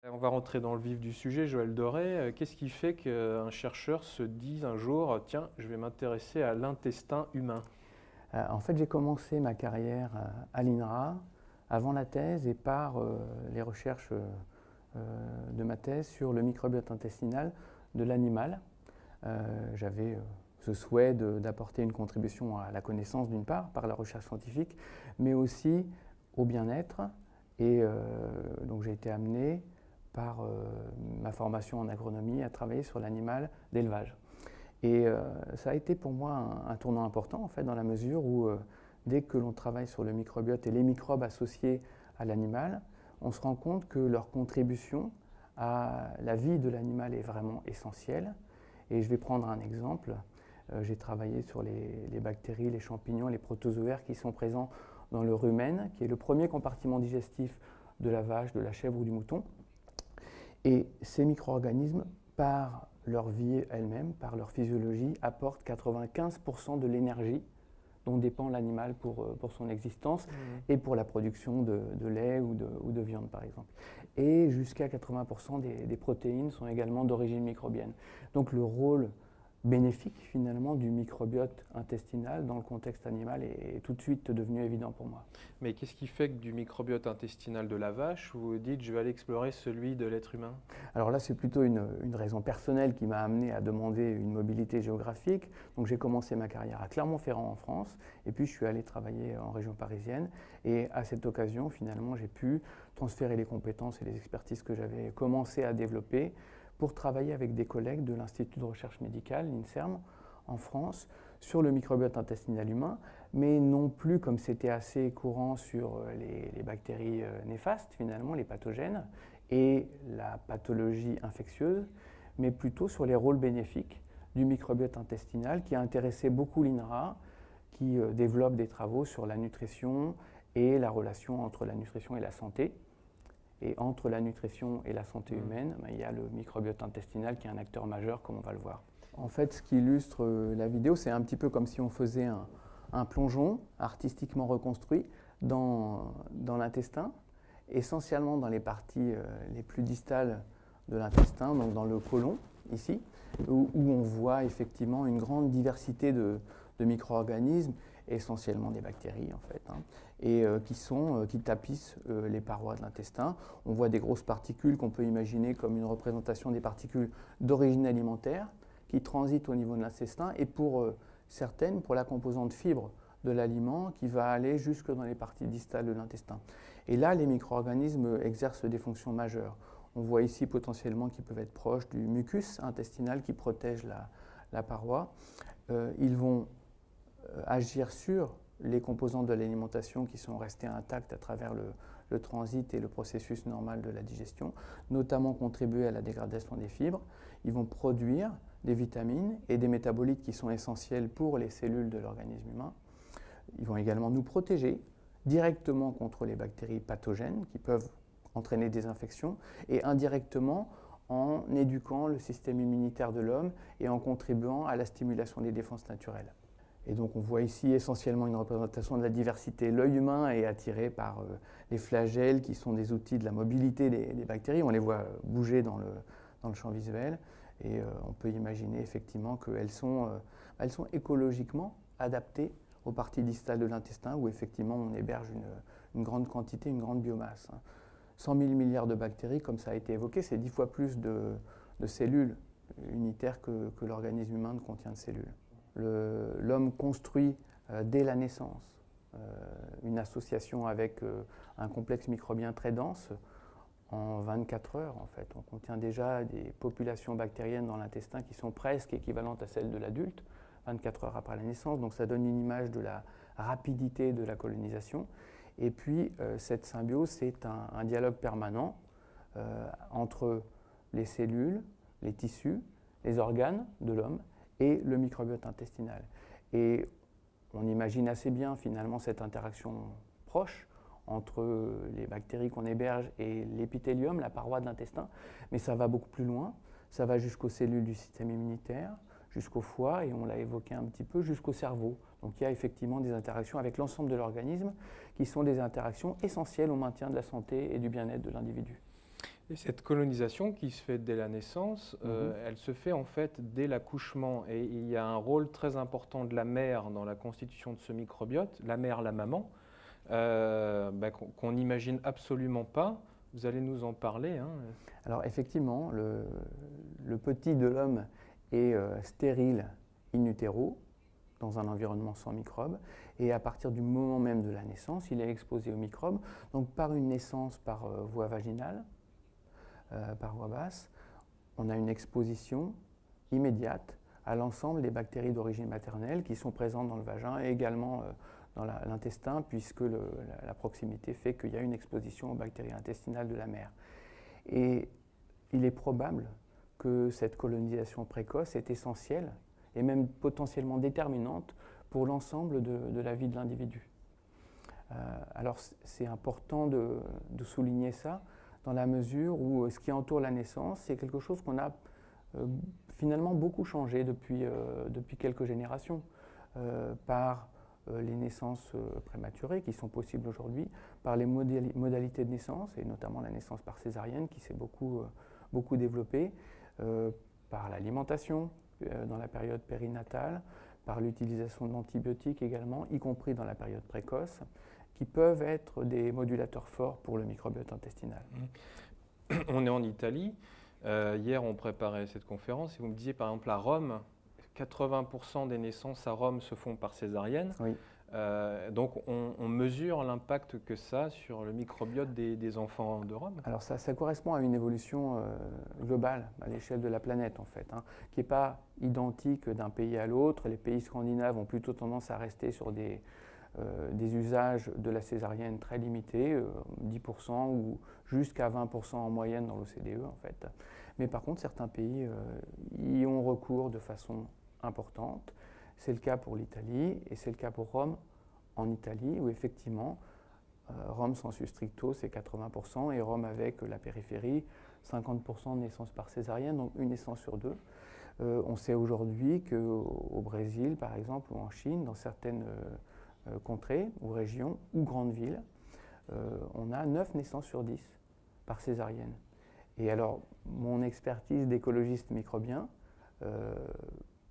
On va rentrer dans le vif du sujet, Joël Doré. Qu'est-ce qui fait qu'un chercheur se dise un jour, tiens, je vais m'intéresser à l'intestin humain? En fait, j'ai commencé ma carrière à l'INRA avant la thèse et par les recherches de ma thèse sur le microbiote intestinal de l'animal. J'avais ce souhait d'apporter une contribution à la connaissance d'une part, par la recherche scientifique, mais aussi au bien-être. Et donc j'ai été amené par ma formation en agronomie à travailler sur l'animal d'élevage. Et ça a été pour moi un tournant important en fait, dans la mesure où dès que l'on travaille sur le microbiote et les microbes associés à l'animal, on se rend compte que leur contribution à la vie de l'animal est vraiment essentielle. Et je vais prendre un exemple. J'ai travaillé sur les bactéries, les champignons, les protozoaires qui sont présents dans le rumen, qui est le premier compartiment digestif de la vache, de la chèvre ou du mouton. Et ces micro-organismes, par leur vie elle-même, par leur physiologie, apportent 95% de l'énergie dont dépend l'animal pour son existence et pour la production de lait ou de viande par exemple. Et jusqu'à 80% des protéines sont également d'origine microbienne. Donc le rôle bénéfique finalement du microbiote intestinal dans le contexte animal est tout de suite devenu évident pour moi. Mais qu'est-ce qui fait que du microbiote intestinal de la vache, vous dites je vais aller explorer celui de l'être humain? Alors là, c'est plutôt une raison personnelle qui m'a amené à demander une mobilité géographique. Donc j'ai commencé ma carrière à Clermont-Ferrand en France, et puis je suis allé travailler en région parisienne. Et à cette occasion, finalement, j'ai pu transférer les compétences et les expertises que j'avais commencé à développer pour travailler avec des collègues de l'Institut de recherche médicale, l'INSERM, en France, sur le microbiote intestinal humain, mais non plus comme c'était assez courant sur les bactéries néfastes, finalement, les pathogènes, et la pathologie infectieuse, mais plutôt sur les rôles bénéfiques du microbiote intestinal qui a intéressé beaucoup l'INRA, qui développe des travaux sur la nutrition et la relation entre la nutrition et la santé. Et entre la nutrition et la santé humaine, il y a le microbiote intestinal qui est un acteur majeur, comme on va le voir. En fait, ce qui illustre la vidéo, c'est un petit peu comme si on faisait un plongeon artistiquement reconstruit dans l'intestin, essentiellement dans les parties les plus distales de l'intestin, donc dans le côlon, ici, où on voit effectivement une grande diversité de micro-organismes, essentiellement des bactéries en fait, et qui tapissent les parois de l'intestin. On voit des grosses particules qu'on peut imaginer comme une représentation des particules d'origine alimentaire qui transitent au niveau de l'intestin, et pour certaines, pour la composante fibre de l'aliment qui va aller jusque dans les parties distales de l'intestin. Et là, les micro-organismes exercent des fonctions majeures. On voit ici potentiellement qu'ils peuvent être proches du mucus intestinal qui protège la paroi. Ils vont agir sur les composantes de l'alimentation qui sont restées intactes à travers le transit et le processus normal de la digestion, notamment contribuer à la dégradation des fibres. Ils vont produire des vitamines et des métabolites qui sont essentiels pour les cellules de l'organisme humain. Ils vont également nous protéger directement contre les bactéries pathogènes qui peuvent entraîner des infections, et indirectement en éduquant le système immunitaire de l'homme et en contribuant à la stimulation des défenses naturelles. Et donc on voit ici essentiellement une représentation de la diversité. L'œil humain est attiré par les flagelles qui sont des outils de la mobilité des bactéries. On les voit bouger dans le champ visuel, et on peut imaginer effectivement qu'elles sont écologiquement adaptées aux parties distales de l'intestin où effectivement on héberge une grande quantité, une grande biomasse. 100 000 milliards de bactéries, comme ça a été évoqué, c'est 10 fois plus de cellules unitaires que l'organisme humain ne contient de cellules. L'homme construit dès la naissance une association avec un complexe microbien très dense en 24 heures en fait. On contient déjà des populations bactériennes dans l'intestin qui sont presque équivalentes à celles de l'adulte, 24 heures après la naissance, donc ça donne une image de la rapidité de la colonisation. Et puis cette symbiose, c'est un dialogue permanent entre les cellules, les tissus, les organes de l'homme et le microbiote intestinal. Et on imagine assez bien finalement cette interaction proche entre les bactéries qu'on héberge et l'épithélium, la paroi de l'intestin, mais ça va beaucoup plus loin, ça va jusqu'aux cellules du système immunitaire, jusqu'au foie, et on l'a évoqué un petit peu, jusqu'au cerveau. Donc il y a effectivement des interactions avec l'ensemble de l'organisme qui sont des interactions essentielles au maintien de la santé et du bien-être de l'individu. Et cette colonisation qui se fait dès la naissance, elle se fait en fait dès l'accouchement. Et il y a un rôle très important de la mère dans la constitution de ce microbiote, la mère, la maman, qu'on n'imagine absolument pas. Vous allez nous en parler. Hein. Alors effectivement, le petit de l'homme est stérile in utero, dans un environnement sans microbes, et à partir du moment même de la naissance, il est exposé aux microbes, donc par une naissance par voie vaginale, par voie basse, on a une exposition immédiate à l'ensemble des bactéries d'origine maternelle qui sont présentes dans le vagin et également dans l'intestin, puisque la proximité fait qu'il y a une exposition aux bactéries intestinales de la mère. Et il est probable que cette colonisation précoce est essentielle et même potentiellement déterminante pour l'ensemble de la vie de l'individu. Alors c'est important de souligner ça, dans la mesure où ce qui entoure la naissance, c'est quelque chose qu'on a finalement beaucoup changé depuis quelques générations, par les naissances prématurées qui sont possibles aujourd'hui, par les modalités de naissance, et notamment la naissance par césarienne qui s'est beaucoup développée, par l'alimentation dans la période périnatale, par l'utilisation d'antibiotiques également, y compris dans la période précoce, qui peuvent être des modulateurs forts pour le microbiote intestinal. On est en Italie. Hier, on préparait cette conférence et vous me disiez, par exemple, à Rome, 80% des naissances à Rome se font par césarienne. Oui. Donc, on mesure l'impact que ça a sur le microbiote des enfants de Rome. Alors, ça correspond à une évolution globale à l'échelle de la planète, en fait, hein, qui n'est pas identique d'un pays à l'autre. Les pays scandinaves ont plutôt tendance à rester sur des usages de la césarienne très limités, 10% ou jusqu'à 20% en moyenne dans l'OCDE en fait. Mais par contre, certains pays y ont recours de façon importante. C'est le cas pour l'Italie et c'est le cas pour Rome en Italie, où effectivement, Rome sensu stricto, c'est 80%, et Rome avec la périphérie, 50% de naissances par césarienne, donc une naissance sur deux. On sait aujourd'hui qu'au Brésil, par exemple, ou en Chine, dans certaines contrées ou régions ou grandes villes, on a 9 naissances sur 10 par césarienne. Et alors, mon expertise d'écologiste microbien,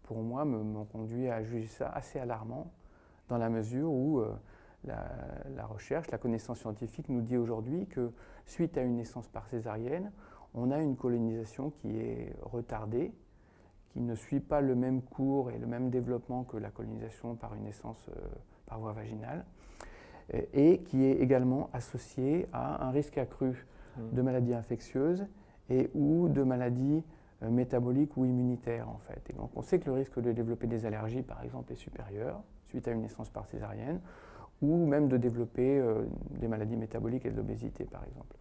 pour moi, me conduit à juger ça assez alarmant, dans la mesure où la recherche, la connaissance scientifique nous dit aujourd'hui que suite à une naissance par césarienne, on a une colonisation qui est retardée, qui ne suit pas le même cours et le même développement que la colonisation par une naissance par voie vaginale, et qui est également associée à un risque accru de maladies infectieuses et ou de maladies métaboliques ou immunitaires en fait. Et donc on sait que le risque de développer des allergies par exemple est supérieur suite à une naissance par césarienne, ou même de développer des maladies métaboliques et de l'obésité par exemple.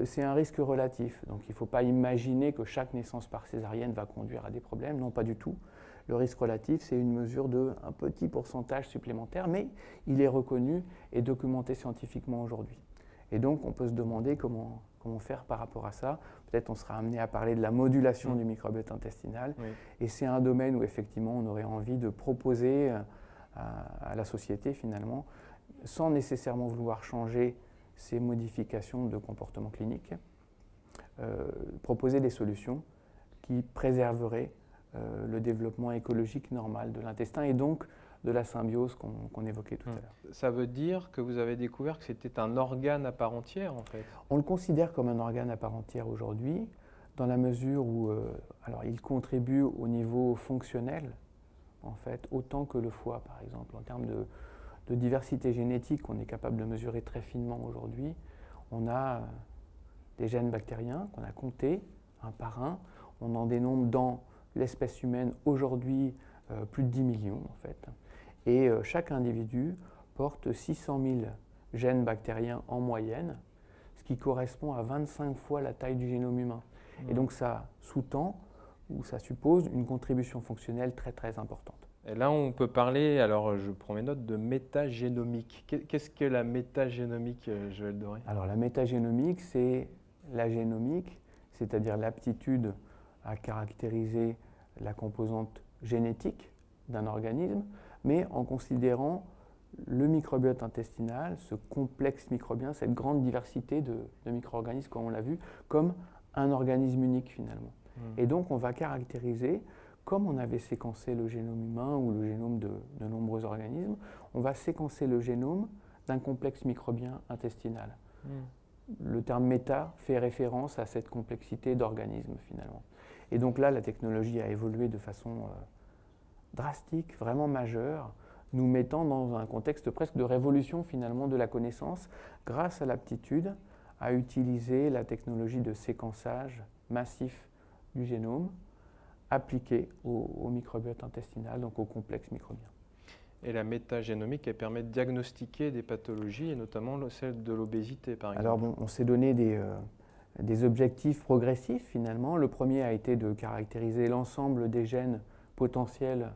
C'est un risque relatif, donc il ne faut pas imaginer que chaque naissance par césarienne va conduire à des problèmes, non pas du tout. Le risque relatif, c'est une mesure d'un petit pourcentage supplémentaire, mais il est reconnu et documenté scientifiquement aujourd'hui. Et donc, on peut se demander comment faire par rapport à ça. Peut-être on sera amené à parler de la modulation du microbiote intestinal. Oui. Et c'est un domaine où, effectivement, on aurait envie de proposer à la société, finalement, sans nécessairement vouloir changer ces modifications de comportement clinique, proposer des solutions qui préserveraient le développement écologique normal de l'intestin et donc de la symbiose qu'on évoquait tout à l'heure. Ça veut dire que vous avez découvert que c'était un organe à part entière en fait? On le considère comme un organe à part entière aujourd'hui, dans la mesure où alors il contribue au niveau fonctionnel, en fait, autant que le foie par exemple. En termes de diversité génétique qu'on est capable de mesurer très finement aujourd'hui, on a des gènes bactériens qu'on a comptés un par un, on en dénombre dans l'espèce humaine aujourd'hui plus de 10 millions en fait. Et chaque individu porte 600 000 gènes bactériens en moyenne, ce qui correspond à 25 fois la taille du génome humain. Et donc ça sous-tend ou ça suppose une contribution fonctionnelle très très importante. Et là on peut parler, alors je prends mes notes, de métagénomique. Qu'est-ce que la métagénomique, Joël Doré? Alors la métagénomique, c'est la génomique, c'est-à-dire l'aptitude à caractériser la composante génétique d'un organisme, mais en considérant le microbiote intestinal, ce complexe microbien, cette grande diversité de micro-organismes, comme on l'a vu, comme un organisme unique finalement. Et donc on va caractériser, comme on avait séquencé le génome humain ou le génome de nombreux organismes, on va séquencer le génome d'un complexe microbien intestinal. Le terme méta fait référence à cette complexité d'organismes finalement. Et donc là, la technologie a évolué de façon drastique, vraiment majeure, nous mettant dans un contexte presque de révolution finalement de la connaissance grâce à l'aptitude à utiliser la technologie de séquençage massif du génome appliquée au microbiote intestinal, donc au complexe microbien. Et la métagénomique, elle permet de diagnostiquer des pathologies, et notamment celle de l'obésité, par exemple. Alors bon, on s'est donné des objectifs progressifs finalement. Le premier a été de caractériser l'ensemble des gènes potentiels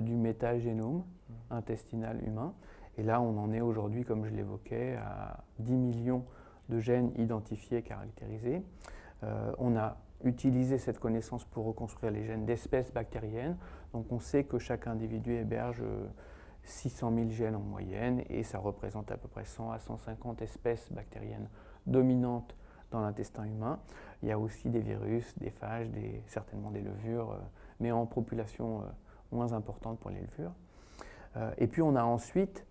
du métagénome intestinal humain. Et là, on en est aujourd'hui, comme je l'évoquais, à 10 millions de gènes identifiés, caractérisés. On a utilisé cette connaissance pour reconstruire les gènes d'espèces bactériennes. Donc on sait que chaque individu héberge 600 000 gènes en moyenne et ça représente à peu près 100 à 150 espèces bactériennes dominantes dans l'intestin humain. Il y a aussi des virus, des phages, certainement des levures, mais en population moins importante pour les levures. Et puis on a ensuite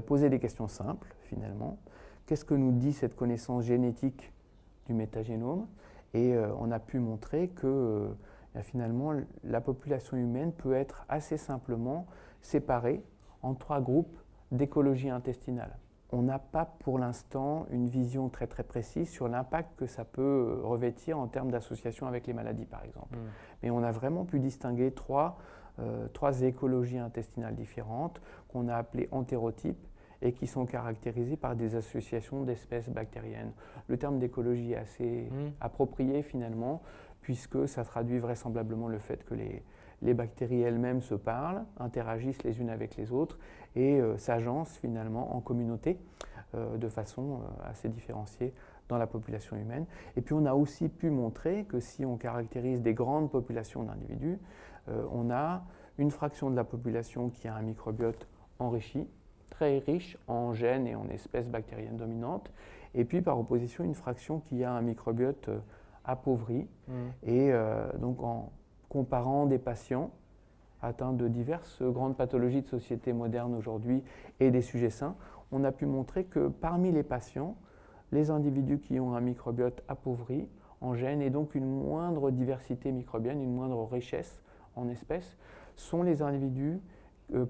posé des questions simples finalement. Qu'est-ce que nous dit cette connaissance génétique du métagénome? Et on a pu montrer que finalement la population humaine peut être assez simplement séparée en 3 groupes d'écologie intestinale. On n'a pas pour l'instant une vision très très précise sur l'impact que ça peut revêtir en termes d'association avec les maladies par exemple. Mais on a vraiment pu distinguer trois écologies intestinales différentes qu'on a appelées entérotypes et qui sont caractérisées par des associations d'espèces bactériennes. Le terme d'écologie est assez approprié finalement, puisque ça traduit vraisemblablement le fait que les bactéries elles-mêmes se parlent, interagissent les unes avec les autres et s'agencent finalement en communauté de façon assez différenciée dans la population humaine. Et puis on a aussi pu montrer que si on caractérise des grandes populations d'individus, on a une fraction de la population qui a un microbiote enrichi, très riche en gènes et en espèces bactériennes dominantes, et puis par opposition une fraction qui a un microbiote appauvri. Et donc en comparant des patients atteints de diverses grandes pathologies de société moderne aujourd'hui et des sujets sains, on a pu montrer que parmi les patients, les individus qui ont un microbiote appauvri en gènes et donc une moindre diversité microbienne, une moindre richesse en espèces, sont les individus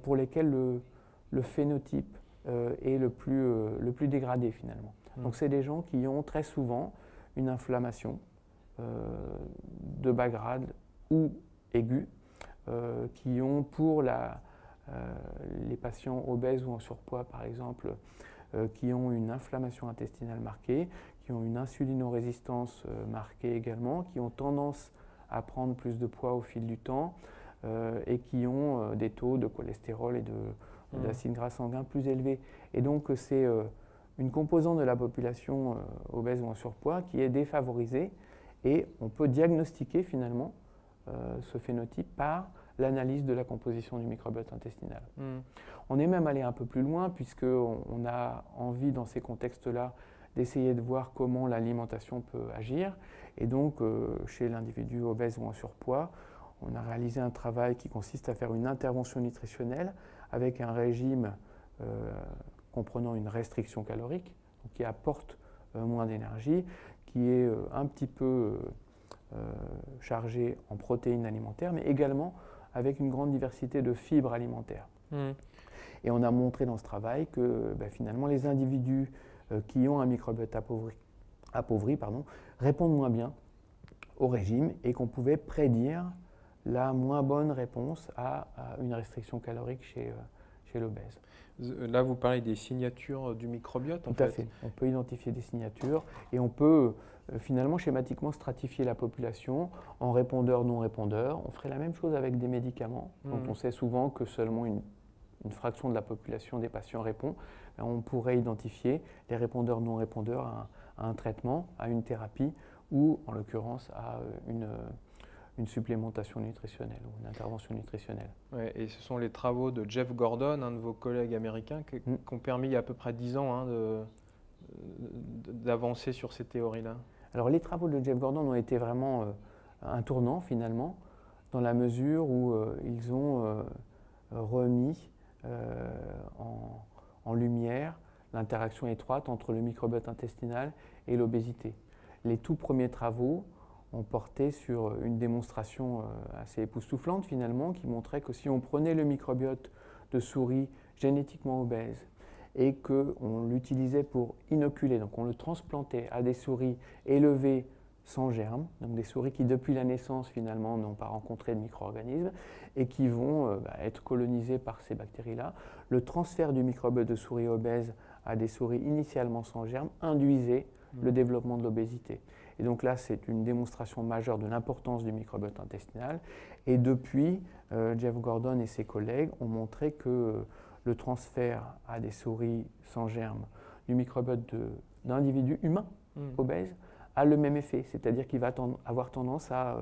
pour lesquels le phénotype est le plus dégradé finalement. Donc c'est des gens qui ont très souvent une inflammation de bas grade ou aiguë, qui ont pour les patients obèses ou en surpoids par exemple, qui ont une inflammation intestinale marquée, qui ont une insulinorésistance marquée également, qui ont tendance à prendre plus de poids au fil du temps et qui ont des taux de cholestérol et d'acide gras sanguin plus élevés. Et donc c'est une composante de la population obèse ou en surpoids qui est défavorisée et on peut diagnostiquer finalement ce phénotype par l'analyse de la composition du microbiote intestinal. On est même allé un peu plus loin puisqu'on a envie dans ces contextes-là d'essayer de voir comment l'alimentation peut agir. Et donc, chez l'individu obèse ou en surpoids, on a réalisé un travail qui consiste à faire une intervention nutritionnelle avec un régime comprenant une restriction calorique, donc qui apporte moins d'énergie, qui est un petit peu chargé en protéines alimentaires, mais également avec une grande diversité de fibres alimentaires. Et on a montré dans ce travail que finalement les individus qui ont un microbiote appauvri répondent moins bien au régime et qu'on pouvait prédire la moins bonne réponse à une restriction calorique chez l'obèse. Là, vous parlez des signatures du microbiote, en fait. Tout à fait. On peut identifier des signatures et on peut finalement schématiquement stratifier la population en répondeurs, non-répondeurs. On ferait la même chose avec des médicaments dont on sait souvent que seulement une fraction de la population des patients répond. On pourrait identifier les répondeurs, non-répondeurs à un traitement, à une thérapie ou en l'occurrence à une supplémentation nutritionnelle ou une intervention nutritionnelle. Ouais, et ce sont les travaux de Jeff Gordon, un de vos collègues américains, qui ont permis il y a à peu près 10 ans d'avancer sur ces théories-là. Alors les travaux de Jeff Gordon ont été vraiment un tournant finalement, dans la mesure où ils ont remis en lumière l'interaction étroite entre le microbiote intestinal et l'obésité. Les tout premiers travaux ont porté sur une démonstration assez époustouflante finalement, qui montrait que si on prenait le microbiote de souris génétiquement obèses et qu'on l'utilisait pour inoculer, donc on le transplantait à des souris élevées sans germes, donc des souris qui depuis la naissance finalement n'ont pas rencontré de micro-organismes et qui vont être colonisées par ces bactéries-là, le transfert du microbiote de souris obèses à des souris initialement sans germes induisait le développement de l'obésité. Et donc là, c'est une démonstration majeure de l'importance du microbiote intestinal. Et depuis, Jeff Gordon et ses collègues ont montré que le transfert à des souris sans germes du microbiote d'individus humains obèses a le même effet, c'est-à-dire qu'il va avoir tendance à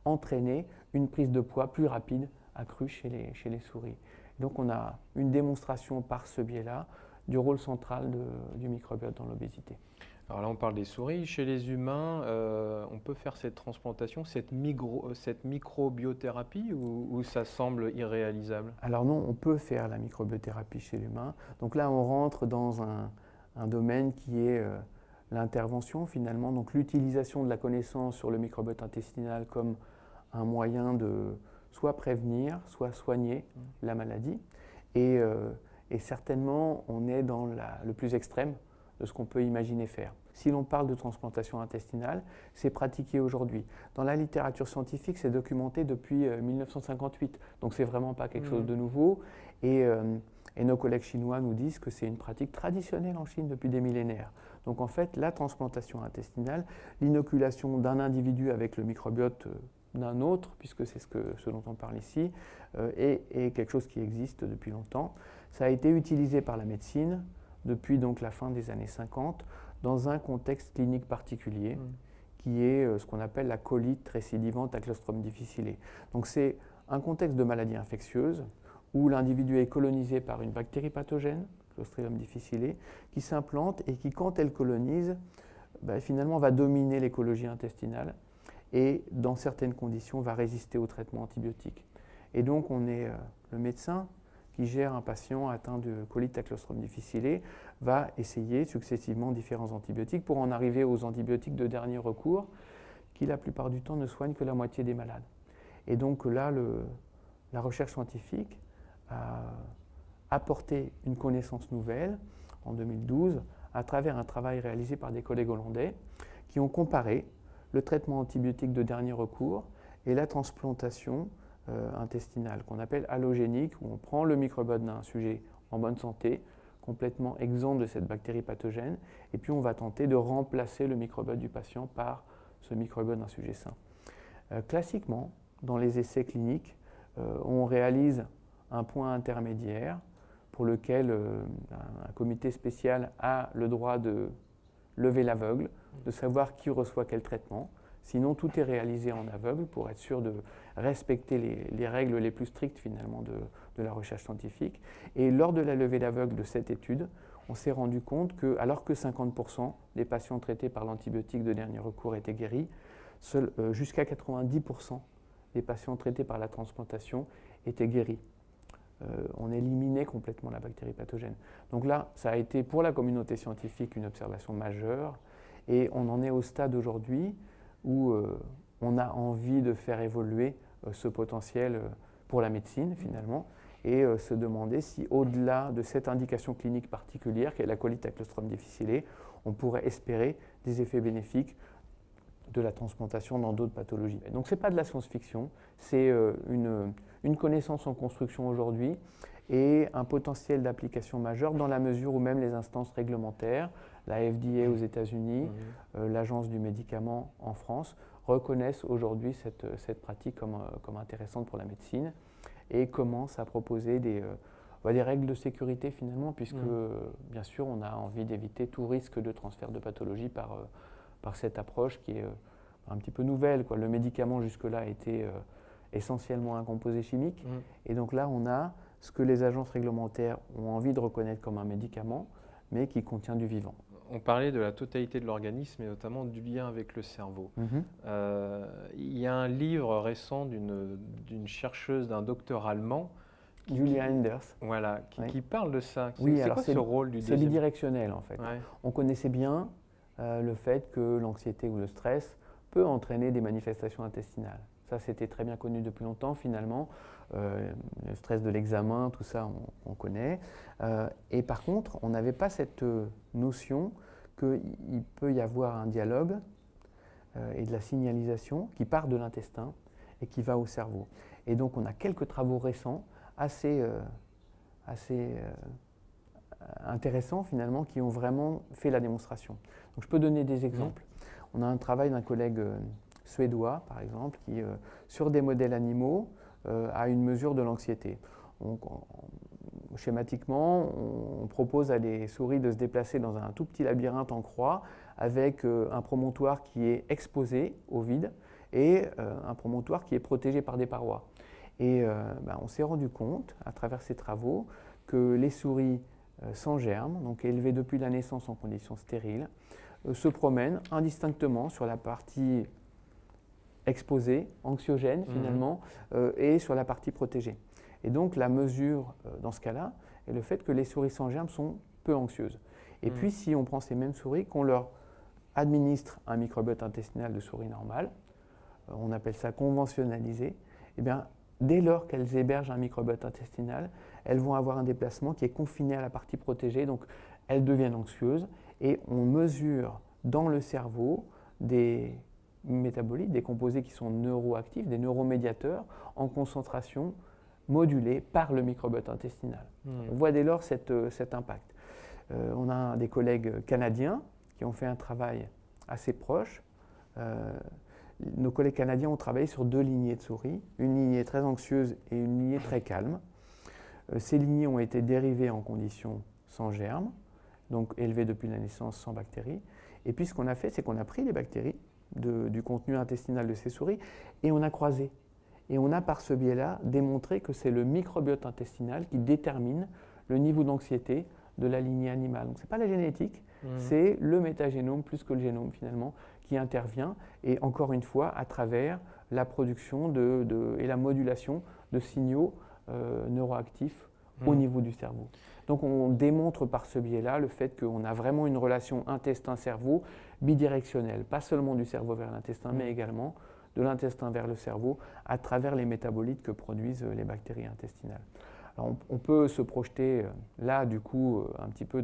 entraîner une prise de poids plus rapide, accrue chez les souris. Donc on a une démonstration par ce biais-là du rôle central du microbiote dans l'obésité. Alors là, on parle des souris. Chez les humains, on peut faire cette transplantation, cette microbiothérapie, ou ça semble irréalisable? Alors non, on peut faire la microbiothérapie chez l'humain. Donc là, on rentre dans un domaine qui est l'intervention finalement, donc l'utilisation de la connaissance sur le microbiote intestinal comme un moyen de soit prévenir, soit soigner la maladie. Et certainement, on est dans le plus extrême de ce qu'on peut imaginer faire. Si l'on parle de transplantation intestinale, c'est pratiqué aujourd'hui. Dans la littérature scientifique, c'est documenté depuis 1958, donc c'est vraiment pas quelque chose de nouveau. Et nos collègues chinois nous disent que c'est une pratique traditionnelle en Chine depuis des millénaires. Donc en fait, la transplantation intestinale, l'inoculation d'un individu avec le microbiote d'un autre, puisque c'est ce dont on parle ici, est quelque chose qui existe depuis longtemps. Ça a été utilisé par la médecine depuis donc la fin des années 50 dans un contexte clinique particulier qui est ce qu'on appelle la colite récidivante à Clostridium difficile. Donc c'est un contexte de maladie infectieuse où l'individu est colonisé par une bactérie pathogène, Clostridium difficile, qui s'implante et qui, quand elle colonise, finalement va dominer l'écologie intestinale et, dans certaines conditions, va résister au traitement antibiotique. Et donc, on est le médecin qui gère un patient atteint de colite à Clostridium difficile, va essayer successivement différents antibiotiques pour en arriver aux antibiotiques de dernier recours, qui la plupart du temps ne soignent que la moitié des malades. Et donc là, la recherche scientifique a apporté une connaissance nouvelle en 2012 à travers un travail réalisé par des collègues hollandais qui ont comparé le traitement antibiotique de dernier recours et la transplantation intestinale qu'on appelle allogénique, où on prend le microbiote d'un sujet en bonne santé, complètement exempt de cette bactérie pathogène, et puis on va tenter de remplacer le microbiote du patient par ce microbiote d'un sujet sain. Classiquement, dans les essais cliniques, on réalise un point intermédiaire pour lequel un comité spécial a le droit de lever l'aveugle, de savoir qui reçoit quel traitement. Sinon, tout est réalisé en aveugle pour être sûr de respecter les règles les plus strictes finalement de la recherche scientifique. Et lors de la levée d'aveugle de cette étude, on s'est rendu compte que, alors que 50% des patients traités par l'antibiotique de dernier recours étaient guéris, jusqu'à 90% des patients traités par la transplantation étaient guéris. On éliminait complètement la bactérie pathogène. Donc là, ça a été pour la communauté scientifique une observation majeure, et on en est au stade aujourd'hui où on a envie de faire évoluer ce potentiel pour la médecine finalement, et se demander si au-delà de cette indication clinique particulière qu'est la colite à Clostridium difficile, on pourrait espérer des effets bénéfiques de la transplantation dans d'autres pathologies. Donc ce n'est pas de la science-fiction, c'est une connaissance en construction aujourd'hui et un potentiel d'application majeur dans la mesure où même les instances réglementaires, la FDA aux États-Unis, l'Agence du médicament en France, reconnaissent aujourd'hui cette pratique comme intéressante pour la médecine et commencent à proposer des règles de sécurité finalement, puisque bien sûr on a envie d'éviter tout risque de transfert de pathologie par cette approche qui est un petit peu nouvelle, quoi. Le médicament jusque-là était essentiellement un composé chimique. Et donc là, on a ce que les agences réglementaires ont envie de reconnaître comme un médicament, mais qui contient du vivant. On parlait de la totalité de l'organisme et notamment du lien avec le cerveau. Il y a un livre récent d'une chercheuse, d'un docteur allemand, Julia Enders. Voilà, qui parle de ça. Oui, c'est quoi ce rôle du deuxième? C'est bidirectionnel en fait. On connaissait bien le fait que l'anxiété ou le stress peut entraîner des manifestations intestinales. Ça, c'était très bien connu depuis longtemps finalement. Le stress de l'examen, tout ça, on connaît. Et par contre, on n'avait pas cette notion qu'il peut y avoir un dialogue et de la signalisation qui part de l'intestin et qui va au cerveau. Et donc, on a quelques travaux récents assez intéressants finalement qui ont vraiment fait la démonstration. Donc, je peux donner des exemples. On a un travail d'un collègue suédois, par exemple, qui, sur des modèles animaux, a une mesure de l'anxiété. Schématiquement, on propose à des souris de se déplacer dans un tout petit labyrinthe en croix avec un promontoire qui est exposé au vide et un promontoire qui est protégé par des parois. Et on s'est rendu compte, à travers ces travaux, que les souris sans germes, donc élevées depuis la naissance en conditions stériles, se promènent indistinctement sur la partie exposée, anxiogène finalement, et sur la partie protégée. Et donc la mesure dans ce cas-là est le fait que les souris sans germes sont peu anxieuses. Et puis si on prend ces mêmes souris, qu'on leur administre un microbiote intestinal de souris normale, on appelle ça conventionnalisé, et bien dès lors qu'elles hébergent un microbiote intestinal, elles vont avoir un déplacement qui est confiné à la partie protégée, donc elles deviennent anxieuses et on mesure dans le cerveau des métabolites, des composés qui sont neuroactifs, des neuromédiateurs en concentration modulée par le microbiote intestinal. On voit dès lors cet impact. On a des collègues canadiens qui ont fait un travail assez proche. Nos collègues canadiens ont travaillé sur 2 lignées de souris, une lignée très anxieuse et une lignée très calme. Ces lignées ont été dérivées en conditions sans germes, donc élevées depuis la naissance sans bactéries. Et puis ce qu'on a fait, c'est qu'on a pris les bactéries du contenu intestinal de ces souris et on a croisé. Et on a par ce biais-là démontré que c'est le microbiote intestinal qui détermine le niveau d'anxiété de la lignée animale. Donc ce n'est pas la génétique, c'est le métagénome plus que le génome finalement qui intervient et encore une fois à travers la production et la modulation de signaux neuroactifs au niveau du cerveau. Donc on démontre par ce biais-là le fait qu'on a vraiment une relation intestin-cerveau bidirectionnelle, pas seulement du cerveau vers l'intestin, mais également de l'intestin vers le cerveau à travers les métabolites que produisent les bactéries intestinales. Alors on peut se projeter là, du coup, un petit peu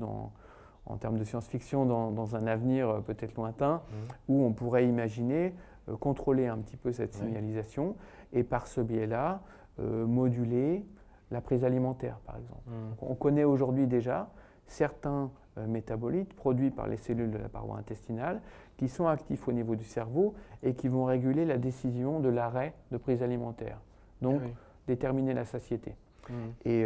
en termes de science-fiction, dans un avenir peut-être lointain, où on pourrait imaginer contrôler un petit peu cette signalisation et par ce biais-là, moduler la prise alimentaire, par exemple. Donc, on connaît aujourd'hui déjà certains métabolites produits par les cellules de la paroi intestinale qui sont actifs au niveau du cerveau et qui vont réguler la décision de l'arrêt de prise alimentaire, donc déterminer la satiété. Et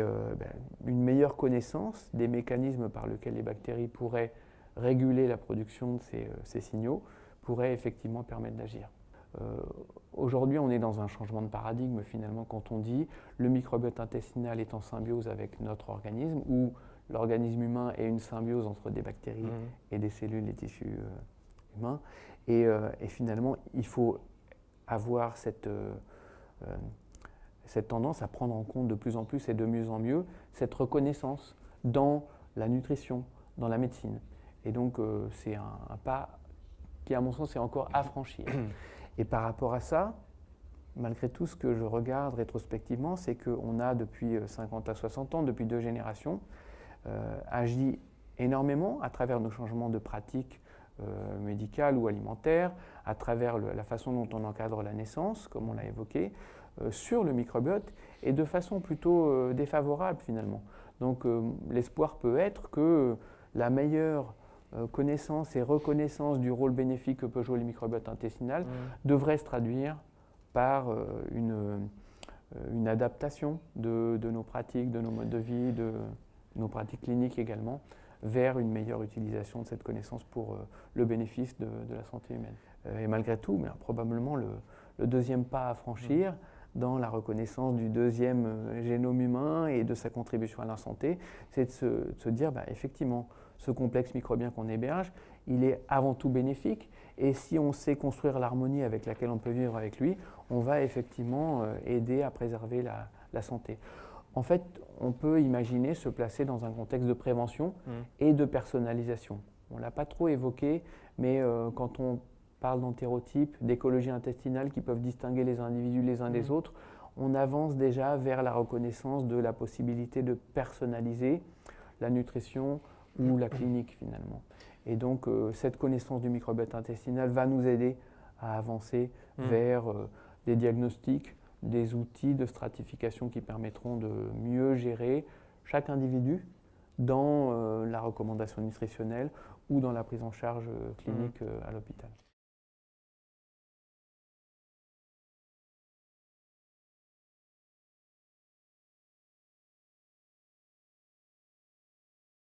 une meilleure connaissance des mécanismes par lesquels les bactéries pourraient réguler la production de ces signaux pourrait effectivement permettre d'agir. Aujourd'hui, on est dans un changement de paradigme finalement quand on dit le microbiote intestinal est en symbiose avec notre organisme ou l'organisme humain est une symbiose entre des bactéries et des cellules et tissus humains. Et finalement, il faut avoir cette tendance à prendre en compte de plus en plus et de mieux en mieux cette reconnaissance dans la nutrition, dans la médecine. Et donc, c'est un pas qui, à mon sens, est encore à franchir. Et par rapport à ça, malgré tout, ce que je regarde rétrospectivement, c'est qu'on a depuis 50 à 60 ans, depuis 2 générations, agi énormément à travers nos changements de pratiques médicales ou alimentaires, à travers la façon dont on encadre la naissance, comme on l'a évoqué, sur le microbiote, et de façon plutôt défavorable finalement. Donc l'espoir peut être que la meilleure connaissance et reconnaissance du rôle bénéfique que peut jouer le microbiote intestinal devrait se traduire par une adaptation de nos pratiques, de nos modes de vie, de nos pratiques cliniques également, vers une meilleure utilisation de cette connaissance pour le bénéfice de la santé humaine. Et malgré tout, mais probablement le deuxième pas à franchir dans la reconnaissance du deuxième génome humain et de sa contribution à la santé, c'est de se dire, effectivement, ce complexe microbien qu'on héberge, il est avant tout bénéfique. Et si on sait construire l'harmonie avec laquelle on peut vivre avec lui, on va effectivement aider à préserver la santé. En fait, on peut imaginer se placer dans un contexte de prévention et de personnalisation. On ne l'a pas trop évoqué, mais quand on parle d'entérotypes, d'écologie intestinale qui peuvent distinguer les individus les uns des autres, on avance déjà vers la reconnaissance de la possibilité de personnaliser la nutrition ou la clinique finalement. Et donc cette connaissance du microbiote intestinal va nous aider à avancer vers des diagnostics, des outils de stratification qui permettront de mieux gérer chaque individu dans la recommandation nutritionnelle ou dans la prise en charge clinique à l'hôpital.